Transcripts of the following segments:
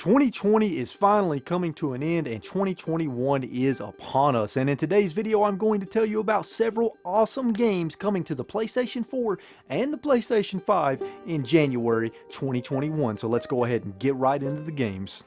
2020 is finally coming to an end and 2021 is upon us, and in today's video I'm going to tell you about several awesome games coming to the PlayStation 4 and the PlayStation 5 in January 2021. So let's go ahead and get right into the games.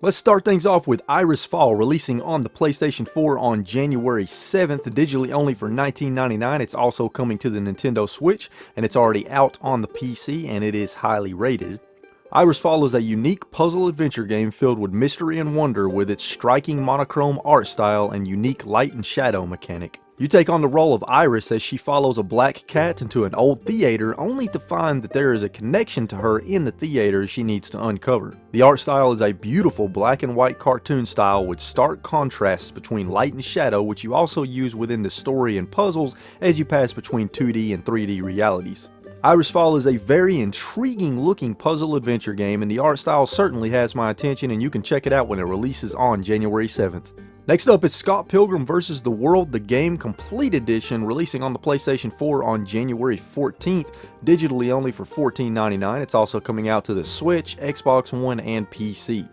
Let's start things off with Iris.Fall, releasing on the PlayStation 4 on January 7th, digitally only for $19.99. It's also coming to the Nintendo Switch, and it's already out on the PC, and it is highly rated. Iris.Fall is a unique puzzle adventure game filled with mystery and wonder with its striking monochrome art style and unique light and shadow mechanic. You take on the role of Iris as she follows a black cat into an old theater, only to find that there is a connection to her in the theater she needs to uncover. The art style is a beautiful black and white cartoon style with stark contrasts between light and shadow, which you also use within the story and puzzles as you pass between 2D and 3D realities. Iris.Fall is a very intriguing looking puzzle adventure game, and the art style certainly has my attention, and you can check it out when it releases on January 7th. Next up is Pilgrim vs. the World, the Game Complete Edition, releasing on the PlayStation 4 on January 14th, digitally only for $14.99. It's also coming out to the Switch, Xbox One, and PC.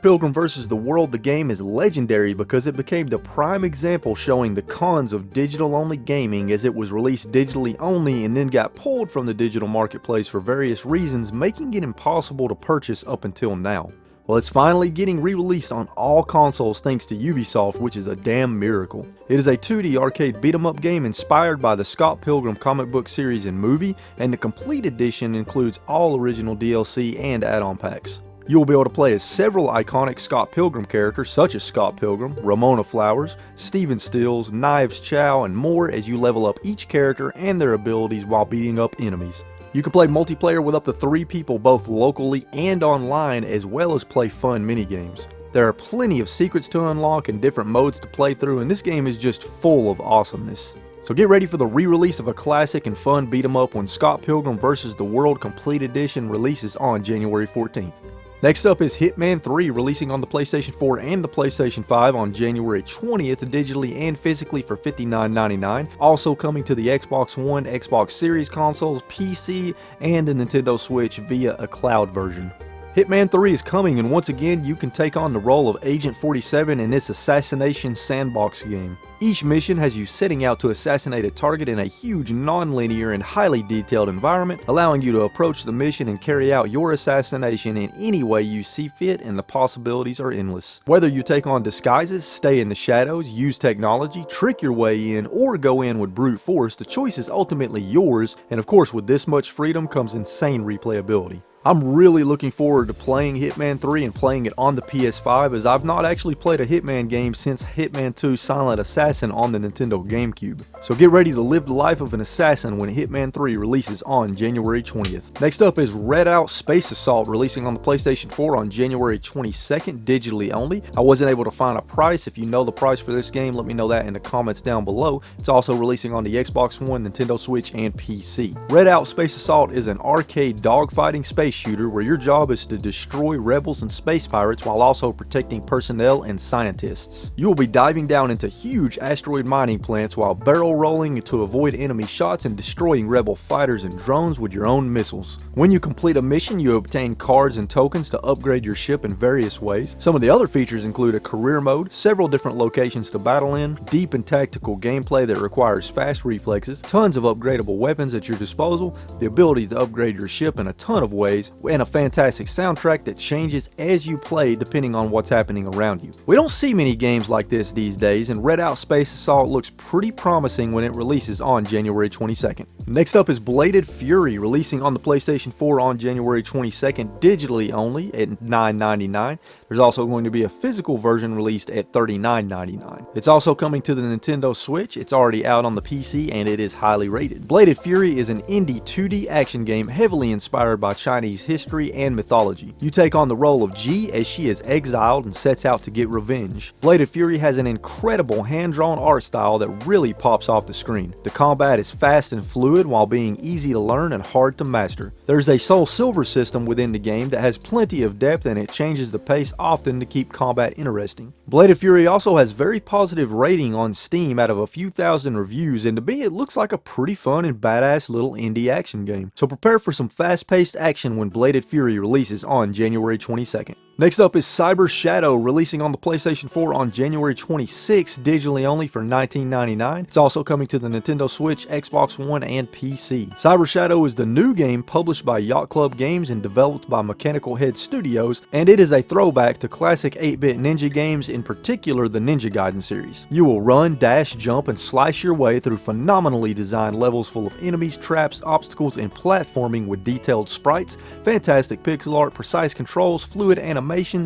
Pilgrim vs. the World, the game is legendary because it became the prime example showing the cons of digital-only gaming, as it was released digitally only and then got pulled from the digital marketplace for various reasons, making it impossible to purchase up until now. Well, it's finally getting re-released on all consoles thanks to Ubisoft, which is a damn miracle. It is a 2D arcade beat-em-up game inspired by the Scott Pilgrim comic book series and movie, and the complete edition includes all original DLC and add-on packs. You will be able to play as several iconic Scott Pilgrim characters such as Scott Pilgrim, Ramona Flowers, Stephen Stills, Knives Chow, and more as you level up each character and their abilities while beating up enemies. You can play multiplayer with up to 3 people both locally and online, as well as play fun minigames. There are plenty of secrets to unlock and different modes to play through, and this game is just full of awesomeness. So get ready for the re-release of a classic and fun beat 'em up when Pilgrim vs. the World Complete Edition releases on January 14th. Next up is Hitman III, releasing on the PlayStation 4 and the PlayStation 5 on January 20th, digitally and physically for $59.99. Also coming to the Xbox One, Xbox Series consoles, PC, and the Nintendo Switch via a cloud version. Hitman 3 is coming, and once again you can take on the role of Agent 47 in this assassination sandbox game. Each mission has you setting out to assassinate a target in a huge non-linear and highly detailed environment, allowing you to approach the mission and carry out your assassination in any way you see fit, and the possibilities are endless. Whether you take on disguises, stay in the shadows, use technology, trick your way in, or go in with brute force, the choice is ultimately yours, and of course with this much freedom comes insane replayability. I'm really looking forward to playing Hitman 3 and playing it on the PS5, as I've not actually played a Hitman game since Hitman 2 Silent Assassin on the Nintendo GameCube. So get ready to live the life of an assassin when Hitman 3 releases on January 20th. Next up is Redout Space Assault, releasing on the PlayStation 4 on January 22nd, digitally only. I wasn't able to find a price. If you know the price for this game, let me know that in the comments down below. It's also releasing on the Xbox One, Nintendo Switch, and PC. Redout Space Assault is an arcade dogfighting space shooter where your job is to destroy rebels and space pirates while also protecting personnel and scientists. You will be diving down into huge asteroid mining plants while barrel rolling to avoid enemy shots and destroying rebel fighters and drones with your own missiles. When you complete a mission, you obtain cards and tokens to upgrade your ship in various ways. Some of the other features include a career mode, several different locations to battle in, deep and tactical gameplay that requires fast reflexes, tons of upgradable weapons at your disposal, the ability to upgrade your ship in a ton of ways, and a fantastic soundtrack that changes as you play depending on what's happening around you. We don't see many games like this these days, and Redout Space Assault looks pretty promising when it releases on January 22nd. Next up is Bladed Fury, releasing on the PlayStation 4 on January 22nd, digitally only at $9.99. There's also going to be a physical version released at $39.99. It's also coming to the Nintendo Switch. It's already out on the PC, and it is highly rated. Bladed Fury is an indie 2D action game heavily inspired by Chinese Japanese history and mythology. You take on the role of G as she is exiled and sets out to get revenge. Bladed Fury has an incredible hand-drawn art style that really pops off the screen. The combat is fast and fluid while being easy to learn and hard to master. There's a Soul Silver system within the game that has plenty of depth, and it changes the pace often to keep combat interesting. Bladed Fury also has very positive rating on Steam out of a few thousand reviews, and to me it looks like a pretty fun and badass little indie action game. So prepare for some fast-paced action when Bladed Fury releases on January 22nd. Next up is Cyber Shadow, releasing on the PlayStation 4 on January 26th, digitally only for $19.99. It's also coming to the Nintendo Switch, Xbox One, and PC. Cyber Shadow is the new game published by Yacht Club Games and developed by Mechanical Head Studios, and it is a throwback to classic 8-bit ninja games, in particular the Ninja Gaiden series. You will run, dash, jump, and slice your way through phenomenally designed levels full of enemies, traps, obstacles, and platforming with detailed sprites, fantastic pixel art, precise controls, fluid animations,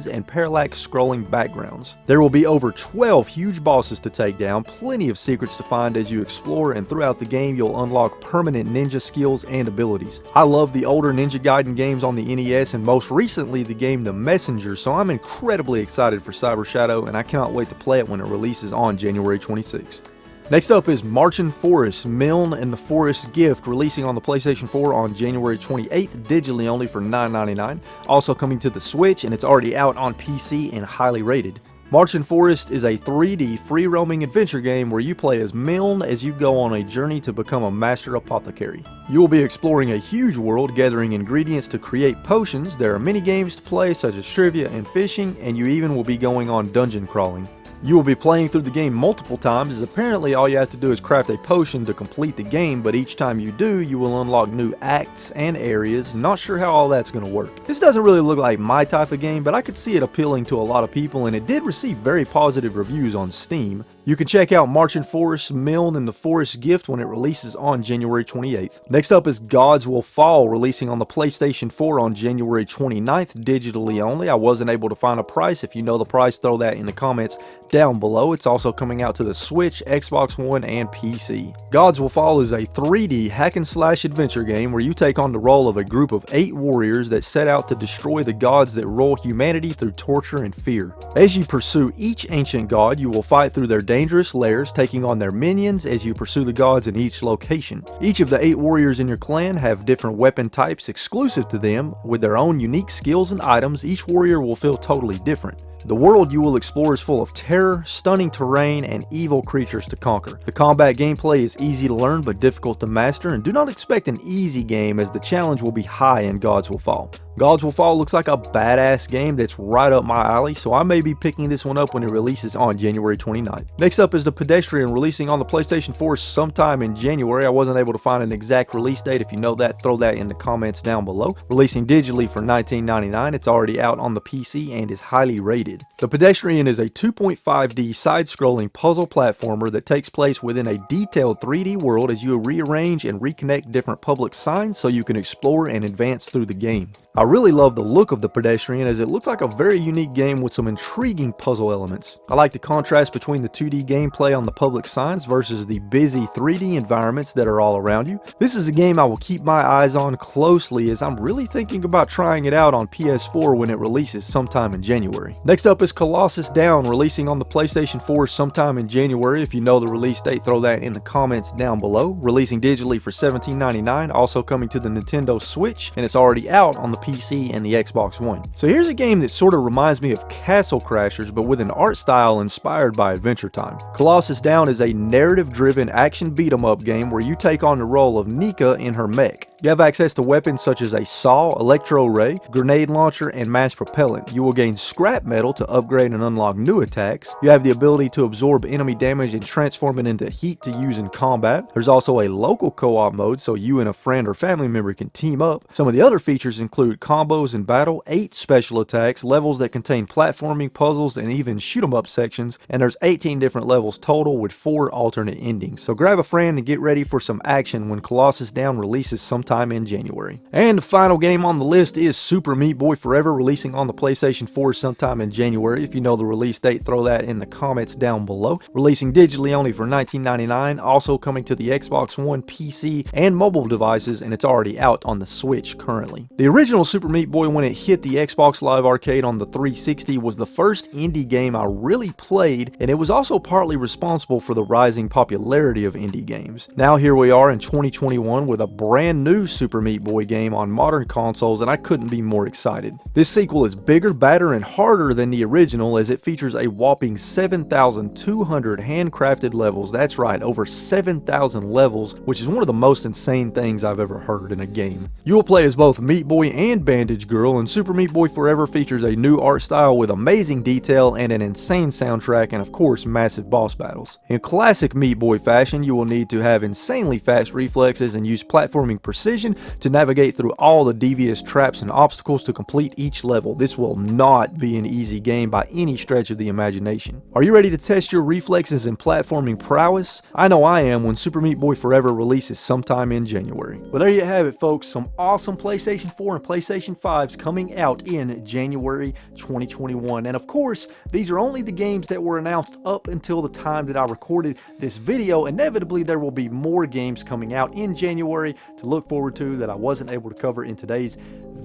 and parallax scrolling backgrounds. There will be over 12 huge bosses to take down, plenty of secrets to find as you explore, and throughout the game you'll unlock permanent ninja skills and abilities. I love the older Ninja Gaiden games on the NES and most recently the game The Messenger, so I'm incredibly excited for Cyber Shadow and I cannot wait to play it when it releases on January 26th. Next up is Marchen Forest, Mylne and the Forest Gift, releasing on the PlayStation 4 on January 28th, digitally only for $9.99. Also coming to the Switch, and it's already out on PC and highly rated. Marchen Forest is a 3D free-roaming adventure game where you play as Mylne as you go on a journey to become a master apothecary. You will be exploring a huge world, gathering ingredients to create potions. There are many games to play such as trivia and fishing, and you even will be going on dungeon crawling. You will be playing through the game multiple times, as apparently all you have to do is craft a potion to complete the game, but each time you do, you will unlock new acts and areas. Not sure how all that's going to work. This doesn't really look like my type of game, but I could see it appealing to a lot of people, and it did receive very positive reviews on Steam. You can check out Marchen Forest, Mylne, and the Forest Gift when it releases on January 28th. Next up is Gods.Will.Fall, releasing on the PlayStation 4 on January 29th, digitally only. I wasn't able to find a price. If you know the price, throw that in the comments down below. It's also coming out to the Switch, Xbox One, and PC. Gods.Will.Fall is a 3D hack-and-slash adventure game where you take on the role of a group of 8 warriors that set out to destroy the gods that rule humanity through torture and fear. As you pursue each ancient god, you will fight through their dangerous lairs, taking on their minions as you pursue the gods in each location. Each of the 8 warriors in your clan have different weapon types exclusive to them, with their own unique skills and items. Each warrior will feel totally different. The world you will explore is full of terror, stunning terrain, and evil creatures to conquer. The combat gameplay is easy to learn but difficult to master, and do not expect an easy game as the challenge will be high in Gods.Will.Fall. Gods.Will.Fall looks like a badass game that's right up my alley, so I may be picking this one up when it releases on January 29th. Next up is the Pedestrian, releasing on the PlayStation 4 sometime in January. I wasn't able to find an exact release date. If you know that, throw that in the comments down below. Releasing digitally for $19.99. It's already out on the PC and is highly rated. The Pedestrian is a 2.5D side-scrolling puzzle platformer that takes place within a detailed 3D world as you rearrange and reconnect different public signs so you can explore and advance through the game. I really love the look of the Pedestrian as it looks like a very unique game with some intriguing puzzle elements. I like the contrast between the 2D gameplay on the public signs versus the busy 3D environments that are all around you. This is a game I will keep my eyes on closely as I'm really thinking about trying it out on PS4 when it releases sometime in January. Next up is Colossus Down, releasing on the PlayStation 4 sometime in January. If you know the release date, throw that in the comments down below. Releasing digitally for $17.99, also coming to the Nintendo Switch, and it's already out on the PC and the Xbox One. So here's a game that sort of reminds me of Castle Crashers, but with an art style inspired by Adventure Time. Colossus Down is a narrative-driven action beat-em-up game where you take on the role of Nika in her mech. You have access to weapons such as a saw, electro ray, grenade launcher, and mass propellant. You will gain scrap metal to upgrade and unlock new attacks. You have the ability to absorb enemy damage and transform it into heat to use in combat. There's also a local co-op mode so you and a friend or family member can team up. Some of the other features include combos in battle, 8 special attacks, levels that contain platforming, puzzles, and even shoot 'em up sections, and there's 18 different levels total with 4 alternate endings. So grab a friend and get ready for some action when Colossus Down releases sometime sometime in January. And the final game on the list is Super Meat Boy Forever, releasing on the PlayStation 4 sometime in January. If you know the release date, throw that in the comments down below. Releasing digitally only for $19.99, also coming to the Xbox One, PC, and mobile devices, and it's already out on the Switch currently. The original Super Meat Boy, when it hit the Xbox Live Arcade on the 360, was the first indie game I really played, and it was also partly responsible for the rising popularity of indie games. Now here we are in 2021 with a brand new Super Meat Boy game on modern consoles, and I couldn't be more excited. This sequel is bigger, badder, and harder than the original, as it features a whopping 7,200 handcrafted levels. That's right, over 7,000 levels, which is one of the most insane things I've ever heard in a game. You will play as both Meat Boy and Bandage Girl, and Super Meat Boy Forever features a new art style with amazing detail and an insane soundtrack, and of course massive boss battles. In classic Meat Boy fashion, you will need to have insanely fast reflexes and use platforming precision to navigate through all the devious traps and obstacles to complete each level. This will not be an easy game by any stretch of the imagination. Are you ready to test your reflexes and platforming prowess? I know I am when Super Meat Boy Forever releases sometime in January. Well, there you have it, folks. Some awesome PlayStation 4 and PlayStation 5s coming out in January 2021. And of course, these are only the games that were announced up until the time that I recorded this video. Inevitably, there will be more games coming out in January to look forward to that I wasn't able to cover in today's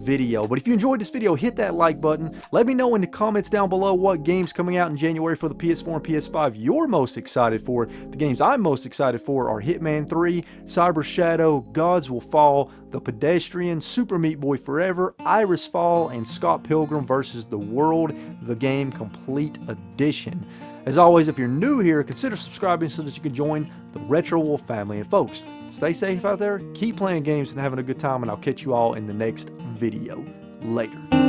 video. But if you enjoyed this video, hit that like button. Let me know in the comments down below what games coming out in January for the PS4 and PS5 you're most excited for. The games I'm most excited for are Hitman 3, Cyber Shadow, Gods Will Fall, The Pedestrian, Super Meat Boy Forever, Iris.Fall, and Scott Pilgrim vs. the World, the Game Complete Edition. As always, if you're new here, consider subscribing so that you can join the Retro Wolf family. And folks, stay safe out there, keep playing games and having a good time, and I'll catch you all in the next video. Later.